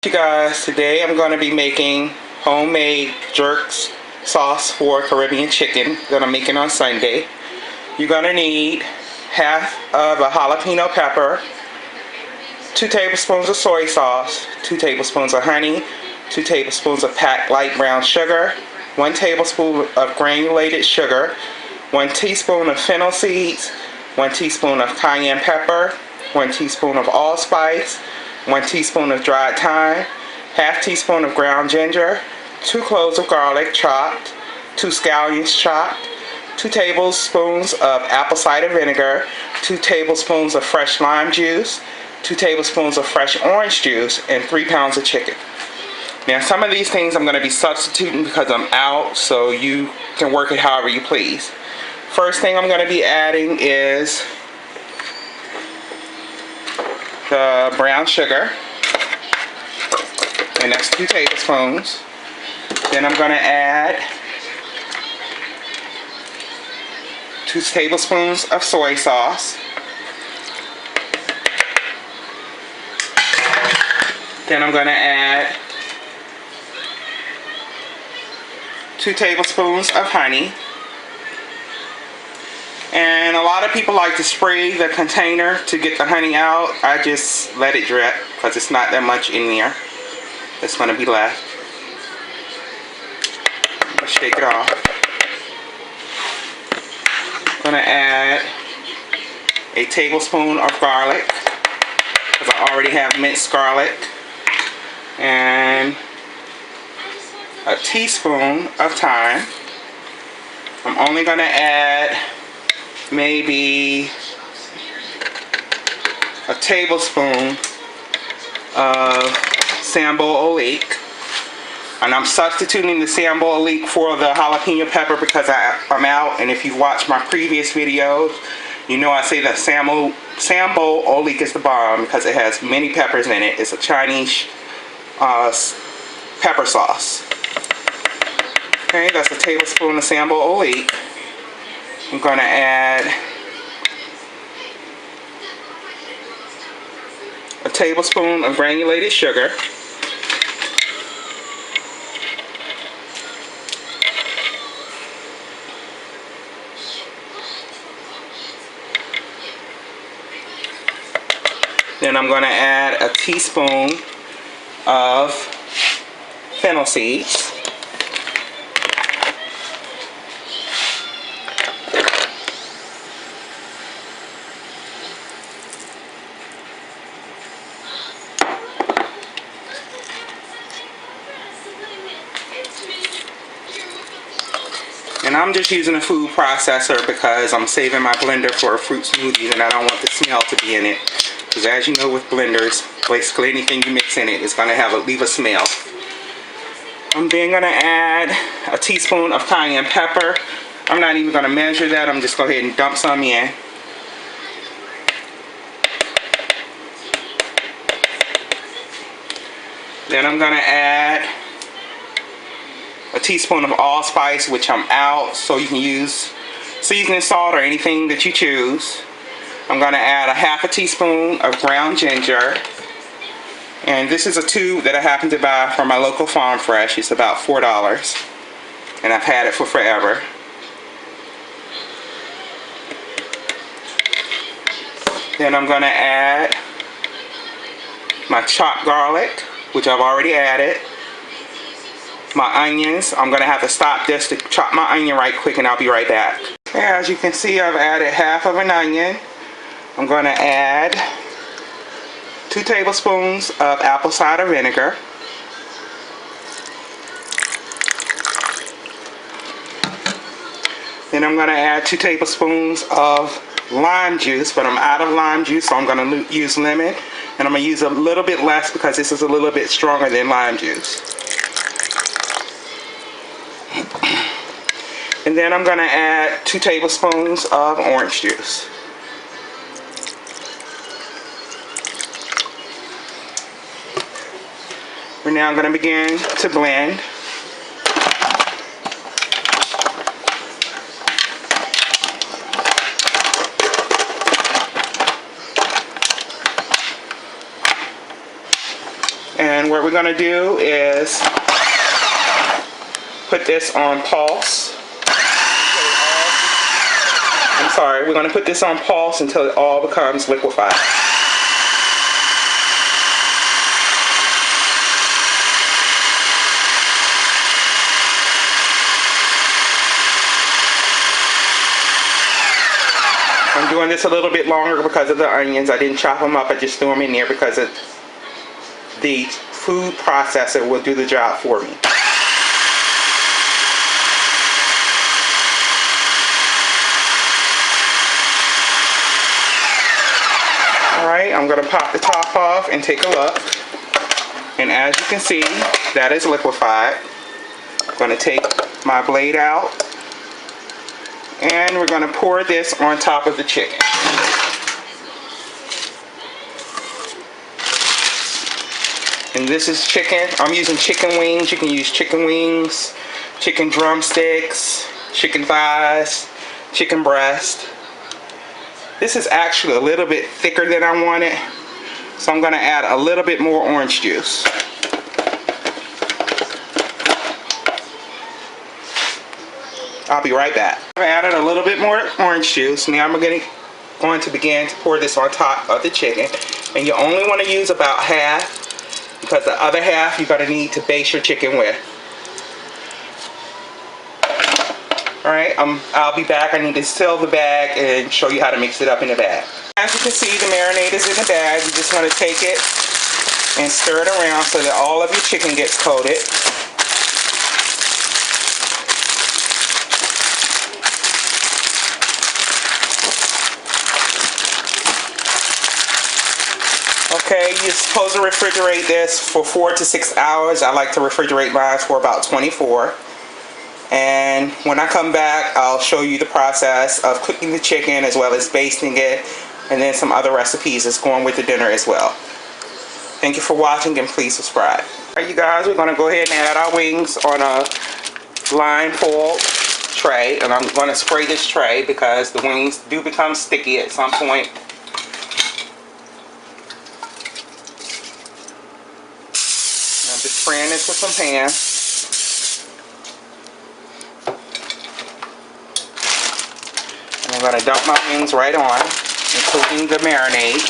You guys, today I'm going to be making homemade jerk sauce for Caribbean chicken that I'm making on Sunday. You're going to need half of a jalapeno pepper, 2 tablespoons of soy sauce, 2 tablespoons of honey, 2 tablespoons of packed light brown sugar, 1 tablespoon of granulated sugar, 1 teaspoon of fennel seeds, 1 teaspoon of cayenne pepper, 1 teaspoon of allspice, 1 teaspoon of dried thyme, half teaspoon of ground ginger, 2 cloves of garlic chopped, 2 scallions chopped, 2 tablespoons of apple cider vinegar, 2 tablespoons of fresh lime juice, 2 tablespoons of fresh orange juice, and 3 pounds of chicken. Now some of these things I'm going to be substituting because I'm out, so you can work it however you please. First thing I'm going to be adding is the brown sugar, and that's 2 tablespoons. Then I'm going to add 2 tablespoons of soy sauce. Then I'm going to add 2 tablespoons of honey. And a lot of people like to spray the container to get the honey out. I just let it drip because it's not that much in there that's going to be left. Shake it off. I'm going to add a tablespoon of garlic because I already have minced garlic, and a teaspoon of thyme. I'm only going to add maybe a tablespoon of Sambo Oleique, and I'm substituting the Sambo Oleique for the jalapeno pepper because I'm out. And if you've watched my previous videos, you know I say that Sambo Oleique is the bomb because it has many peppers in it. It's a Chinese pepper sauce. Okay, that's a tablespoon of Sambo Oleique. I'm going to add a tablespoon of granulated sugar. Then I'm going to add a teaspoon of fennel seeds. And I'm just using a food processor because I'm saving my blender for fruit smoothies and I don't want the smell to be in it. Because as you know with blenders, basically anything you mix in it is going to leave a smell. I'm then going to add a teaspoon of cayenne pepper. I'm not even going to measure that. I'm just going to go ahead and dump some in. Then I'm going to add a teaspoon of allspice, which I'm out, so you can use seasoning salt or anything that you choose. I'm going to add a half a teaspoon of ground ginger, and this is a tube that I happen to buy from my local Farm Fresh. It's about $4 and I've had it for forever. Then I'm going to add my chopped garlic, which I've already added. My onions. I'm going to have to stop this to chop my onion right quick and I'll be right back. As you can see, I've added half of an onion. I'm going to add 2 tablespoons of apple cider vinegar. Then I'm going to add 2 tablespoons of lime juice, but I'm out of lime juice, so I'm going to use lemon. And I'm going to use a little bit less because this is a little bit stronger than lime juice. And then I'm going to add 2 tablespoons of orange juice. We're now going to begin to blend. And what we're going to do is put this on pulse. I'm sorry, we're going to put this on pulse until it all becomes liquefied. I'm doing this a little bit longer because of the onions. I didn't chop them up, I just threw them in there because the food processor will do the job for me. Alright, I'm going to pop the top off and take a look. And as you can see, that is liquefied. I'm going to take my blade out. And we're going to pour this on top of the chicken. And this is chicken. I'm using chicken wings. You can use chicken wings, chicken drumsticks, chicken thighs, chicken breast. This is actually a little bit thicker than I wanted, so I'm going to add a little bit more orange juice. I'll be right back. I've added a little bit more orange juice. Now I'm going to begin to pour this on top of the chicken. And you only want to use about half, because the other half you're going to need to baste your chicken with. Alright, I'll be back. I need to seal the bag and show you how to mix it up in the bag. As you can see, the marinade is in the bag. You just want to take it and stir it around so that all of your chicken gets coated. Okay, you're supposed to refrigerate this for 4 to 6 hours. I like to refrigerate mine for about 24. And when I come back, I'll show you the process of cooking the chicken as well as basting it, and then some other recipes that's going with the dinner as well. Thank you for watching, and please subscribe. Alright, you guys, we're going to go ahead and add our wings on a line foil tray, and I'm going to spray this tray because the wings do become sticky at some point. I'm just spraying this with some pan. And I'm going to dump my wings right on, including the marinade.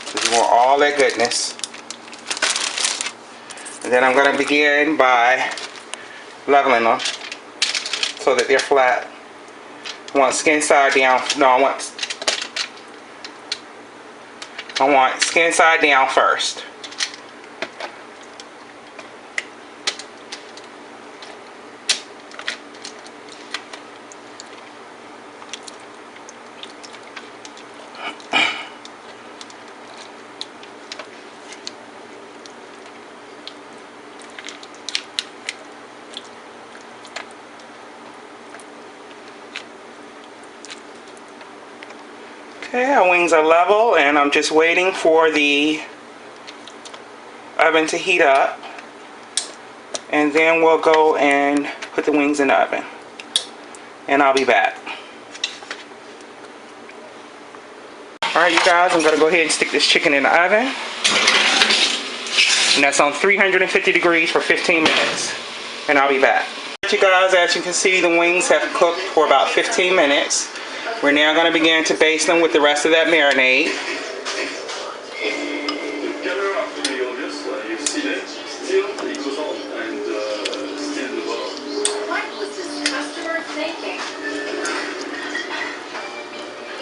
Because you want all that goodness. And then I'm going to begin by leveling them so that they're flat. I want skin side down. No, I want skin side down first. Okay, our wings are level, and I'm just waiting for the oven to heat up, and then we'll go and put the wings in the oven, and I'll be back. Alright, you guys, I'm going to go ahead and stick this chicken in the oven, and that's on 350 degrees for 15 minutes, and I'll be back. Alright, you guys, as you can see, the wings have cooked for about 15 minutes. We're now going to begin to baste them with the rest of that marinade. What was this customer thinking?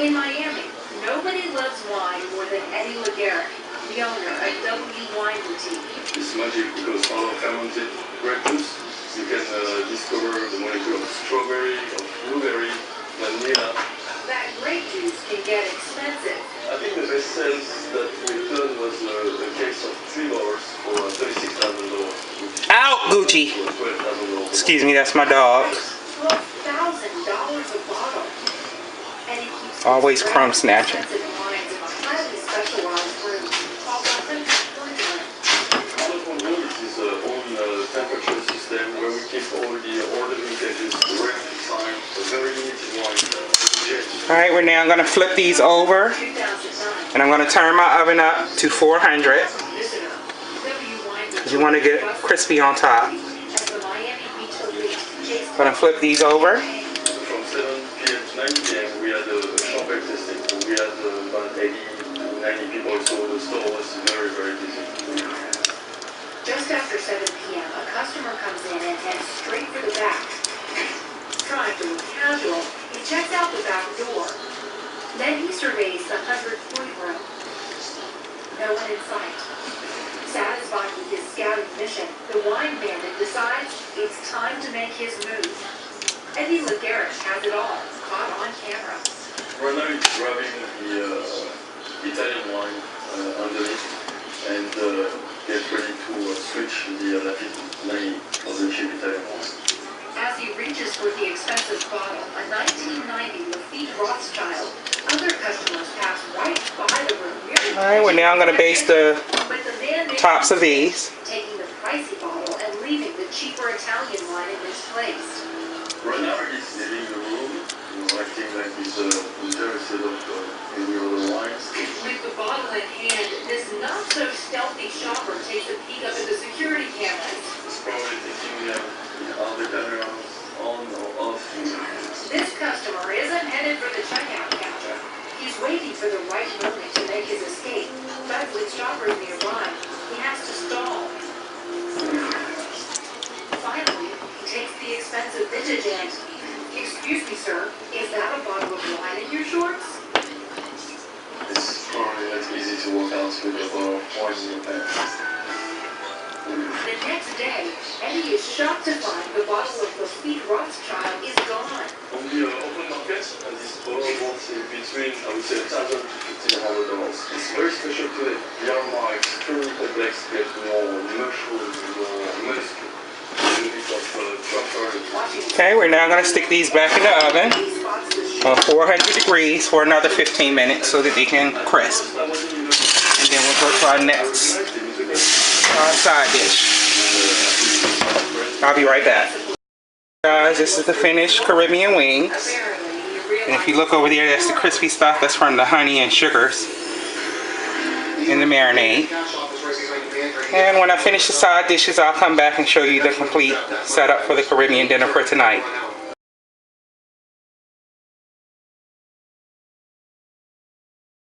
In Miami, nobody loves wine more than Eddie Laguerre, the owner of W Wine Boutique. It's magic because out of fermented grape juice, you can discover the molecule of strawberry, of blueberry, vanilla. That grape juice can get expensive. I think the best sales that we've done was a case of 3 bars for $36,000. Out, Gucci! $12,000. Excuse me, that's my dog. $12,000 a bottle. And it keeps Always crumb snatching. expensive wines in a highly specialized room called a refrigerator. Alcohol room is our own temperature system where we keep all the vintages correctly signed, a very limited wine. Alright, we're now going to flip these over, and I'm going to turn my oven up to 400. because you want to get crispy on top. As the Miami Beach elite chased Gonna flip these over. From 7 p.m. to 9 p.m. we had a champagne tasting. So we had about 80 to 90 people, so the store was very, very busy. just after 7 p.m., a customer comes in and heads straight for the back. Trying to look casual, he checks out the back door. Then he surveys the 100-point room. No one in sight. Satisfied with his scouting mission, the wine bandit decides it's time to make his move. Eddie LaGarrett has it all, caught on camera. Right now it's grabbing the Italian wine underneath and get ready to switch the Lafite 90 of the cheap Italian wine. As he reaches for the expensive bottle, a 1990 Lafite Rothschild, other customers pass right by the room. Alright, well now I'm gonna baste the But the man tops of these. taking the pricey bottle and leaving the cheaper Italian wine in its place. Right now he's leaving the room, acting like he's interested of any other wines. With the bottle in hand, this not-so-stealthy shopper takes a peek up at the security cameras. He's probably thinking are the cameras on or off. This customer isn't headed for the checkout counter. He's waiting for the right moment to make his escape. But with shoppers nearby, he has to stall. Finally, he takes the expensive vintage and, excuse me, sir, is that a bottle of wine in your shorts? It's probably not easy to walk out with a bottle of wine in your pants. The next day, Eddie is shocked to find the bottle of Lafite Rothschild is gone. On the open market, this bottle wants between, I would say, $1,000 to $1,500. It's very special today. The aroma is extremely complex, get more mushrooms, more musk, a little bit of truffle. Okay, we're now gonna stick these back in the oven on 400 degrees for another 15 minutes so that they can crisp. And then we'll go to our next side dish. I'll be right back. Guys, this is the finished Caribbean wings. And if you look over there, that's the crispy stuff. That's from the honey and sugars in the marinade. And when I finish the side dishes, I'll come back and show you the complete setup for the Caribbean dinner for tonight.